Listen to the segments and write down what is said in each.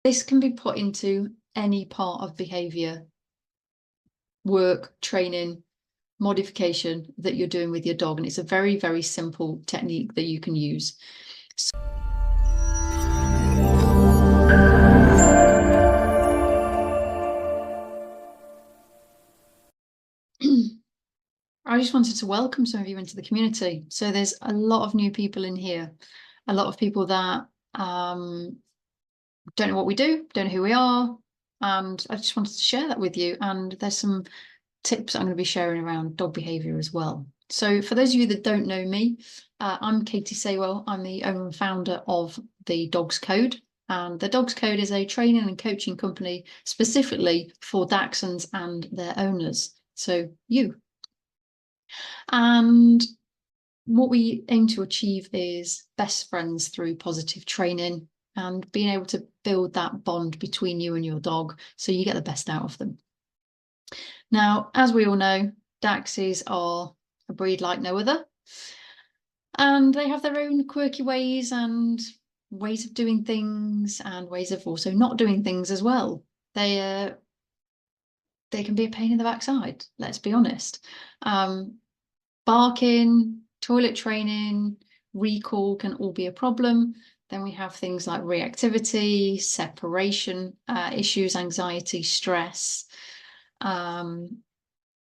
This can be put into any part of behavior, work, training, modification that you're doing with your dog. And it's a very, very simple technique that you can use. I just wanted to welcome some of you into the community. So there's a lot of new people in here, a lot of people that don't know what we do, don't know who we are, and I just wanted to share that with you. And there's some tips I'm going to be sharing around dog behavior as well. So for those of you that don't know me, I'm Katie Saywell. I'm the owner and founder of the Dogs Code. And the Dogs Code is a training and coaching company specifically for Dachshunds and their owners. So you. And what we aim to achieve is best friends through positive training and being able to build that bond between you and your dog so you get the best out of them. Now, as we all know, Dachsies are a breed like no other, and they have their own quirky ways and ways of doing things and ways of also not doing things as well. They can be a pain in the backside, let's be honest. Barking, toilet training, recall can all be a problem. Then we have things like reactivity, separation issues, anxiety, stress. And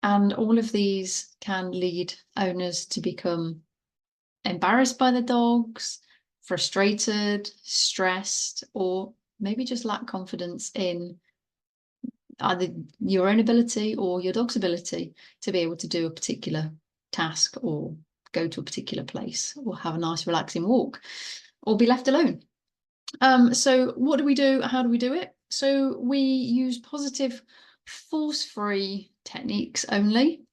all of these can lead owners to become embarrassed by the dogs, frustrated, stressed, or maybe just lack confidence in either your own ability or your dog's ability to be able to do a particular task or go to a particular place or have a nice relaxing walk or be left alone. So what do we do? How do we do it? So we use positive force-free techniques only.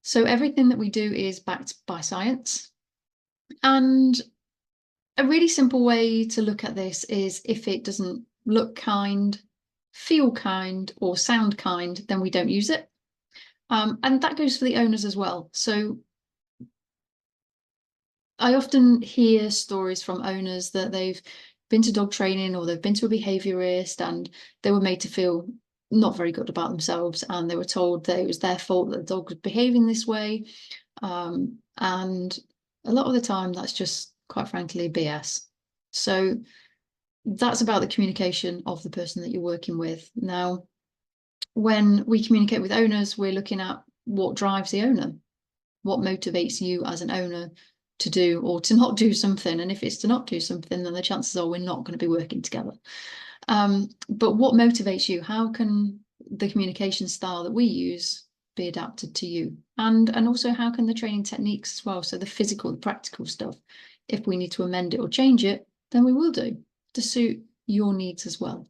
So everything that we do is backed by science. And a really simple way to look at this is if it doesn't look kind, feel kind, or sound kind, then we don't use it. And that goes for the owners as well. So I often hear stories from owners that they've been to dog training or they've been to a behaviorist and they were made to feel not very good about themselves, and they were told that it was their fault that the dog was behaving this way. And a lot of the time that's just, quite frankly, BS. So that's about the communication of the person that you're working with. Now, when we communicate with owners, we're looking at what drives the owner, what motivates you as an owner to do or to not do something. And if it's to not do something, then the chances are we're not going to be working together. But what motivates you? How can the communication style that we use be adapted to you? And also, how can the training techniques as well, so the physical, the practical stuff, if we need to amend it or change it, then we will do to suit your needs as well.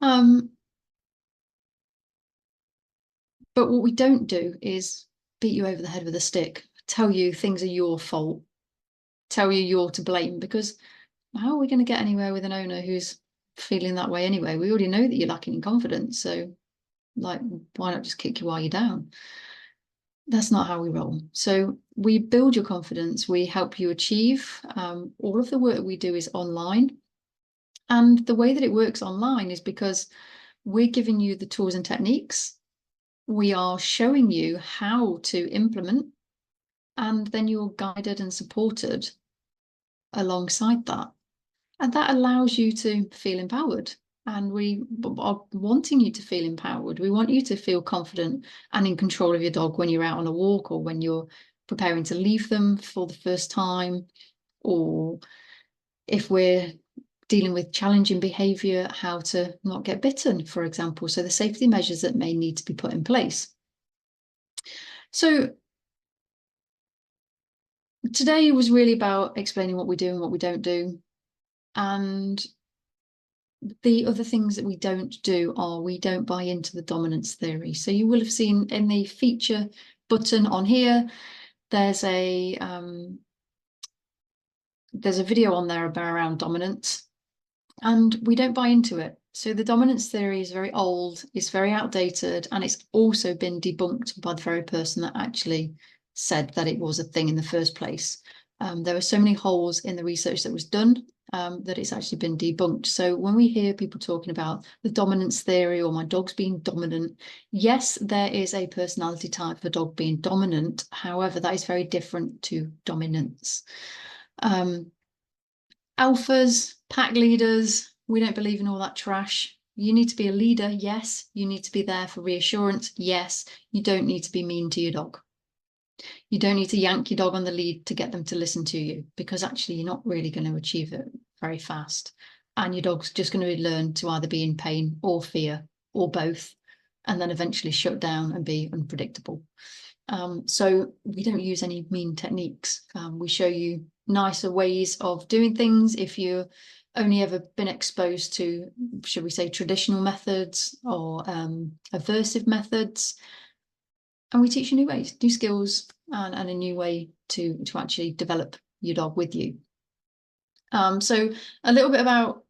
But what we don't do is beat you over the head with a stick, tell you things are your fault, tell you you're to blame, because how are we going to get anywhere with an owner who's feeling that way anyway? We already know that you're lacking in confidence, so like, why not just kick you while you're down? That's not how we roll. So we build your confidence, we help you achieve. All of the work we do is online. And the way that it works online is because we're giving you the tools and techniques. We are showing you how to implement, and then you're guided and supported alongside that. And that allows you to feel empowered. And we are wanting you to feel empowered. We want you to feel confident and in control of your dog when you're out on a walk or when you're preparing to leave them for the first time, or if we're dealing with challenging behavior, how to not get bitten, for example. So the safety measures that may need to be put in place. So today was really about explaining what we do and what we don't do. And the other things that we don't do are we don't buy into the dominance theory. So you will have seen in the feature button on here, there's a video on there around dominance, and we don't buy into it. So the dominance theory is very old, it's very outdated, and it's also been debunked by the very person that actually said that it was a thing in the first place. There are so many holes in the research that was done that it's actually been debunked. So when we hear people talking about the dominance theory or my dog's being dominant, yes, there is a personality type for dog being dominant. However, that is very different to dominance. Alphas, pack leaders, we don't believe in all that trash. You need to be a leader, yes. You need to be there for reassurance, yes. You don't need to be mean to your dog. You don't need to yank your dog on the lead to get them to listen to you, because actually you're not really going to achieve it very fast. And your dog's just going to learn to either be in pain or fear or both, and then eventually shut down and be unpredictable. So we don't use any mean techniques. We show you nicer ways of doing things if you've only ever been exposed to, should we say, traditional methods or aversive methods. And we teach you new ways, new skills, and a new way to actually develop your dog with you. So a little bit about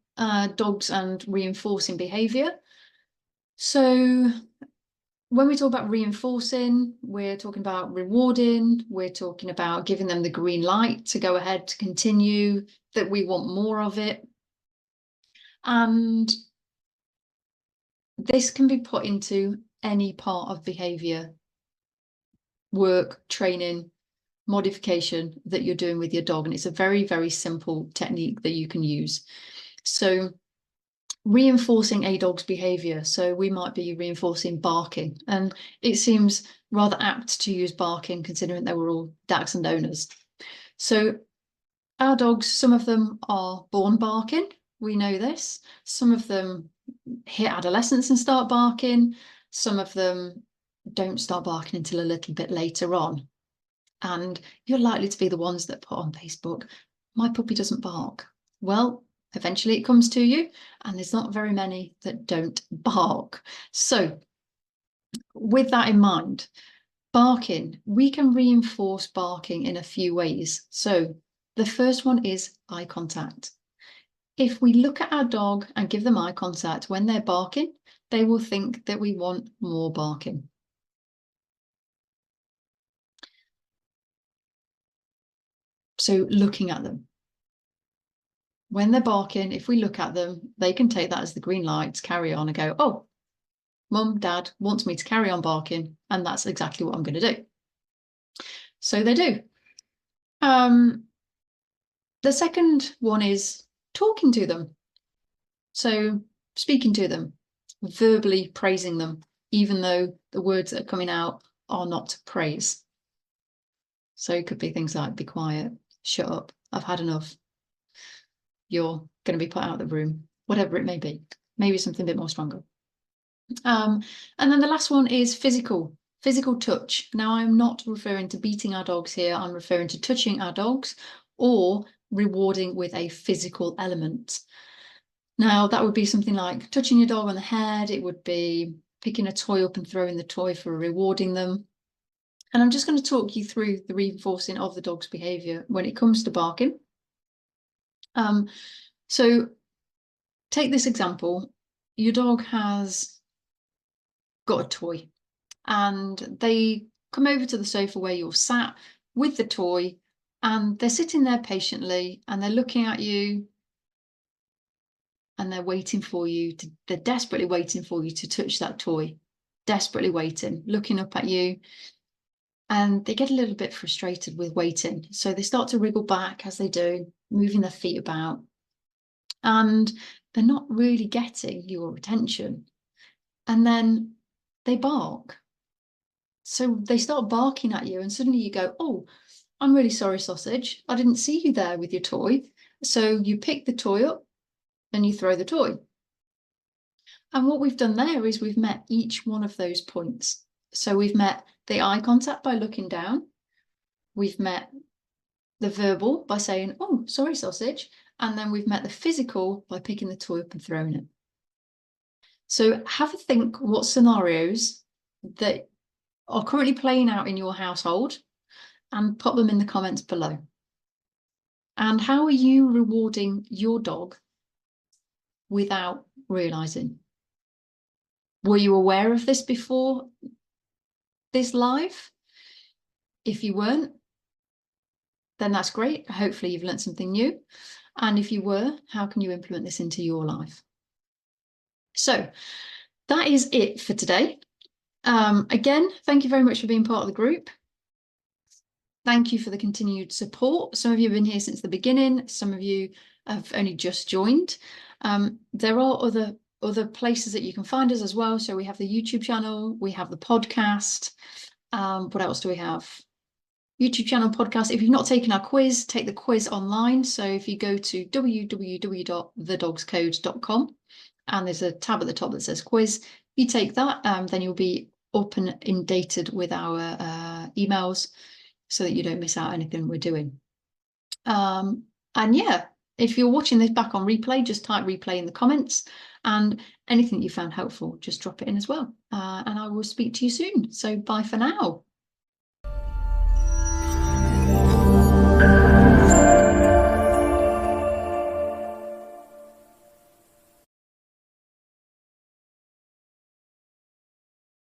dogs and reinforcing behaviour. So when we talk about reinforcing, we're talking about rewarding, we're talking about giving them the green light to go ahead, to continue, that we want more of it. And this can be put into any part of behaviour, work, training, modification that you're doing with your dog. And it's a very, very simple technique that you can use. So reinforcing a dog's behavior. So we might be reinforcing barking, and it seems rather apt to use barking considering they were all Dachshund owners. So our dogs, some of them are born barking. We know this. Some of them hit adolescence and start barking. Some of them don't start barking until a little bit later on. And you're likely to be the ones that put on Facebook, my puppy doesn't bark. Well, eventually it comes to you, and there's not very many that don't bark. So with that in mind, barking, we can reinforce barking in a few ways. So the first one is eye contact. If we look at our dog and give them eye contact when they're barking, they will think that we want more barking. So looking at them. When they're barking, if we look at them, they can take that as the green light to carry on and go, oh, mum, dad wants me to carry on barking, and that's exactly what I'm going to do. So they do. The second one is talking to them. So speaking to them, verbally praising them, even though the words that are coming out are not praise. So it could be things like, be quiet, shut up, I've had enough, you're going to be put out of the room, whatever it may be, maybe something a bit more stronger. And then the last one is physical touch. Now, I'm not referring to beating our dogs here. I'm referring to touching our dogs or rewarding with a physical element. Now, that would be something like touching your dog on the head. It would be picking a toy up and throwing the toy for rewarding them. And I'm just going to talk you through the reinforcing of the dog's behaviour when it comes to barking. So take this example. Your dog has got a toy and they come over to the sofa where you're sat with the toy, and they're sitting there patiently and they're looking at you and they're waiting for you to, they're desperately waiting for you to touch that toy, desperately waiting, looking up at you. And they get a little bit frustrated with waiting. So they start to wriggle back as they do, moving their feet about. And they're not really getting your attention. And then they bark. So they start barking at you, and suddenly you go, oh, I'm really sorry, Sausage. I didn't see you there with your toy. So you pick the toy up and you throw the toy. And what we've done there is we've met each one of those points. So we've met the eye contact by looking down. We've met the verbal by saying, oh, sorry, Sausage. And then we've met the physical by picking the toy up and throwing it. So have a think what scenarios that are currently playing out in your household and put them in the comments below. And how are you rewarding your dog without realising? Were you aware of this before this live? If you weren't, then that's great. Hopefully you've learned something new. And if you were, how can you implement this into your life? So that is it for today. Again, thank you very much for being part of the group. Thank you for the continued support. Some of you have been here since the beginning. Some of you have only just joined. There are other places that you can find us as well. So we have the YouTube channel, we have the podcast. What else do we have? YouTube channel, podcast. If you've not taken our quiz, take the quiz online. So if you go to www.thedogscode.com and there's a tab at the top that says quiz, if you take that, then you'll be up and inundated with our emails so that you don't miss out anything we're doing. And yeah, if you're watching this back on replay, just type replay in the comments, and anything you found helpful, just drop it in as well. And I will speak to you soon. So bye for now.